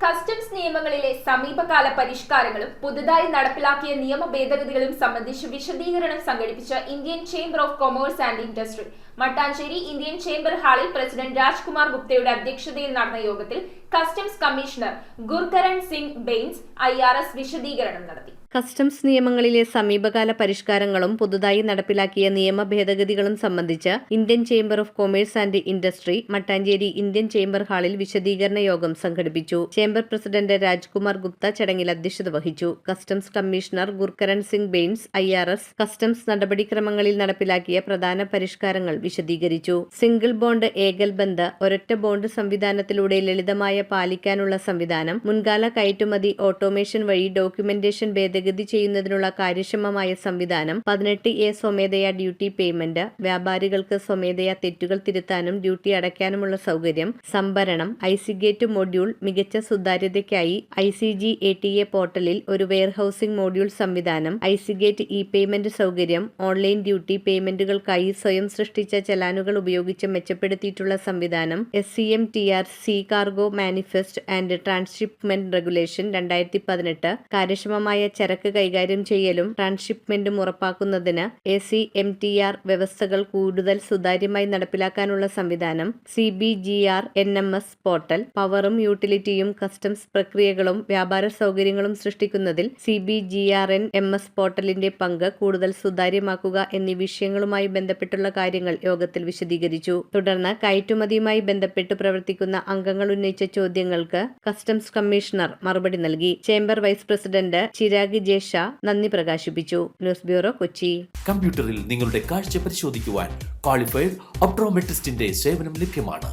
Customs നിയമങ്ങളിലെ സമീപകാല പരിഷ്കാരങ്ങളും പുതുതായി നടപ്പിലാക്കിയ നിയമ ഭേദഗതികളും സംബന്ധിച്ച് വിശദീകരണം സംഘടിപ്പിച്ച Indian chamber of commerce and industry Mattancherry Indian chamber ഹാളിൽ പ്രസിഡന്റ് രാജ്കുമാർ ഗുപ്തയുടെ അധ്യക്ഷതയിൽ നടന്ന യോഗത്തിൽ customs commissioner Gurkaran Singh Bains IRS വിശദീകരണം നടത്തി. കസ്റ്റംസ് നിയമങ്ങളിലെ സമീപകാല പരിഷ്കാരങ്ങളും പുതുതായി നടപ്പിലാക്കിയ നിയമ ഭേദഗതികളും സംബന്ധിച്ച് Indian chamber of commerce and industry Mattancherry Indian chamber ഹാളിൽ വിശദീകരണ യോഗം സംഘടിപ്പിച്ചു. ചേംബർ പ്രസിഡന്റ് രാജ്കുമാർ ഗുപ്ത ചടങ്ങിൽ അധ്യക്ഷത വഹിച്ചു. Customs commissioner Gurkaran Singh Bains IRS customs നടപടിക്രമങ്ങളിൽ നടപ്പിലാക്കിയ പ്രധാന പരിഷ്കാരങ്ങൾ വിശദീകരിച്ചു. സിംഗിൾ ബോണ്ട് ഏകൽബന്ധ ഒരൊറ്റ ബോണ്ട് സംവിധാനത്തിലൂടെ ലളിതമായ പാലിക്കാനുള്ള സംവിധാനം, മുൻകാല കയറ്റുമതി ഓട്ടോമേഷൻ വഴി ഡോക്യുമെന്റേഷൻ ഭേദഗതി ചെയ്യുന്നതിനുള്ള കാര്യക്ഷമമായ സംവിധാനം, 18A സ്വമേധയാ ഡ്യൂട്ടി പേയ്മെന്റ്, വ്യാപാരികൾക്ക് സ്വമേധയാ തെറ്റുകൾ തിരുത്താനും ഡ്യൂട്ടി അടയ്ക്കാനുമുള്ള സൗകര്യം, സംഭരണം, ഐസിഗേറ്റ് മൊഡ്യൂൾ, മികച്ച സുതാര്യതയ്ക്കായി ICG ATA പോർട്ടലിൽ ഒരു വെയർഹൌസിംഗ് മൊഡ്യൂൾ സംവിധാനം, ഐസിഗേറ്റ് പേയ്മെന്റ് സൗകര്യം, ഓൺലൈൻ ഡ്യൂട്ടി പേയ്മെന്റുകൾക്കായി സ്വയം സൃഷ്ടിച്ച ചലാനുകൾ ഉപയോഗിച്ച് മെച്ചപ്പെടുത്തിയിട്ടുള്ള സംവിധാനം, SCMTR sea cargo manifest and transshipment regulation 2018, കാര്യക്ഷമമായ ചരക്ക് കൈകാര്യം ചെയ്യലും ട്രാൻസ്ഷിപ്മെന്റും ഉറപ്പാക്കുന്നതിന് ACMTR വ്യവസ്ഥകൾ കൂടുതൽ സുതാര്യമായി നടപ്പിലാക്കാനുള്ള സംവിധാനം, CBGR NMS പോർട്ടൽ, പവറും യൂട്ടിലിറ്റിയും കസ്റ്റംസ് പ്രക്രിയകളും വ്യാപാര സൗകര്യങ്ങളും സൃഷ്ടിക്കുന്നതിൽ CBGRN MS പോർട്ടലിന്റെ പങ്ക് കൂടുതൽ സുതാര്യമാക്കുക എന്നീ വിഷയങ്ങളുമായി ബന്ധപ്പെട്ടുള്ള കാര്യങ്ങൾ യോഗത്തിൽ വിശദീകരിച്ചു. തുടർന്ന് കയറ്റുമതിയുമായി ബന്ധപ്പെട്ട് പ്രവർത്തിക്കുന്ന അംഗങ്ങൾ ഉന്നയിച്ച ചോദ്യങ്ങൾക്ക് കസ്റ്റംസ് കമ്മീഷണർ മറുപടി നൽകി. Chamber vice president Chirag Jesha നന്ദി പ്രകാശിപ്പിച്ചു. News bureau, Kochi. കമ്പ്യൂട്ടറിൽ നിങ്ങളുടെ കാഴ്ച പരിശോധിക്കുവാൻ ക്വാളിഫൈഡ് ഒപ്ട്രോമെട്രിസ്റ്റിന്റെ സേവനം ലഭ്യമാണ്.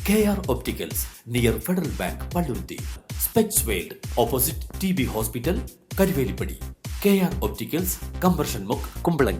KR opticals, near federal bank, Palluruthy. Specs world, opposite TB hospital, Karuvelippady. KR opticals, combustion മുക്ക്, കുമ്പളങ്ങി.